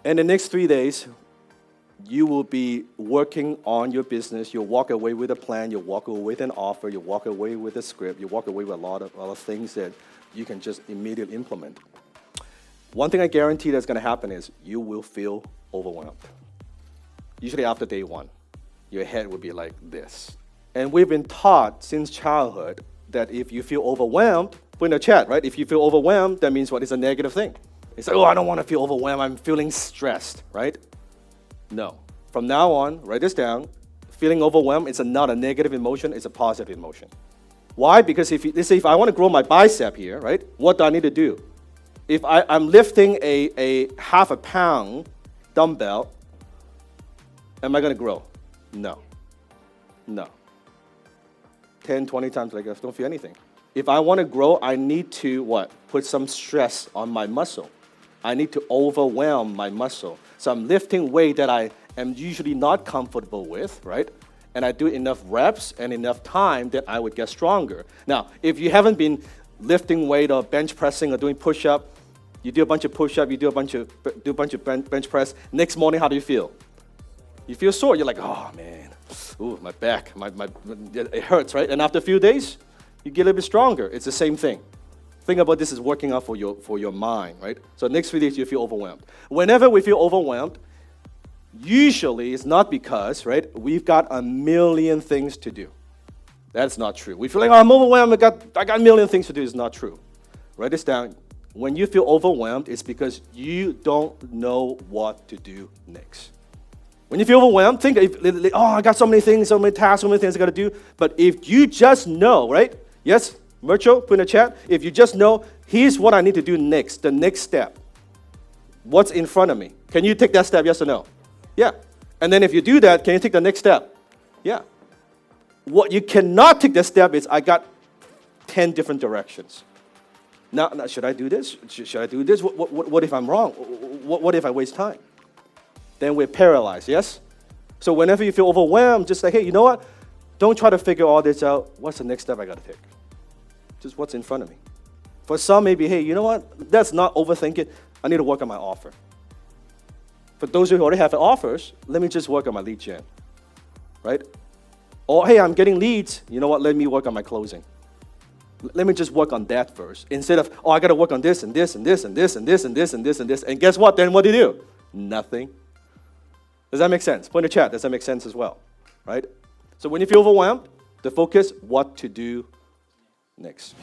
In the next 3 days, you will be working on your business. You'll walk away with a plan. You'll walk away with an offer. You'll walk away with a script. You'll walk away with a lot of things that you can just immediately implement. One thing I guarantee that's going to happen is you will feel overwhelmed. Usually after day one, your head will be like this. And we've been taught since childhood that if you feel overwhelmed, put in the chat, right? If you feel overwhelmed, that means what? It's a negative thing. It's like, oh, I don't want to feel overwhelmed. I'm feeling stressed, right? No. From now on, write this down. Feeling overwhelmed is not a negative emotion, it's a positive emotion. Why? Because let's say if I want to grow my bicep here, right? What do I need to do? If I'm lifting a half a pound dumbbell, am I going to grow? No. No. 10, 20 times like I don't feel anything. If I want to grow, I need to what? Put some stress on my muscle. I need to overwhelm my muscle. So I'm lifting weight that I am usually not comfortable with, right? And I do enough reps and enough time that I would get stronger. Now, if you haven't been lifting weight or bench pressing or doing push-up, you do a bunch of push-up, you do a bunch of bench press. Next morning, how do you feel? You feel sore. You're like, oh man, ooh, my back, it hurts, right? And after a few days, you get a little bit stronger. It's the same thing. Think about this is working out for your mind, right? So next few days you feel overwhelmed. Whenever we feel overwhelmed, usually it's not because, right, we've got a million things to do. That's not true. We feel like, oh, I'm overwhelmed, I got a million things to do. It's not true. Write this down. When you feel overwhelmed, it's because you don't know what to do next. When you feel overwhelmed, think, oh, I got so many things, so many tasks, so many things I got to do. But if you just know, right? Yes, Mercho, put in the chat. If you just know, here's what I need to do next, the next step. What's in front of me? Can you take that step, yes or no? Yeah. And then if you do that, can you take the next step? Yeah. What you cannot take the step is, I got 10 different directions. Now should I do this? Should I do this? What if I'm wrong? What if I waste time? Then we're paralyzed, yes? So whenever you feel overwhelmed, just like, hey, you know what? Don't try to figure all this out. What's the next step I got to take? Just what's in front of me. For some, maybe, hey, you know what? That's not overthinking. I need to work on my offer. For those who already have offers, let me just work on my lead gen, right? Or, hey, I'm getting leads. You know what? Let me work on my closing. Let me just work on that first. Instead of, oh, I got to work on this and this and this and this and this and this and this and this. And guess what? Then what do you do? Nothing. Does that make sense? Put in the chat. Does that make sense as well? Right? So when you feel overwhelmed, the focus, what to do next.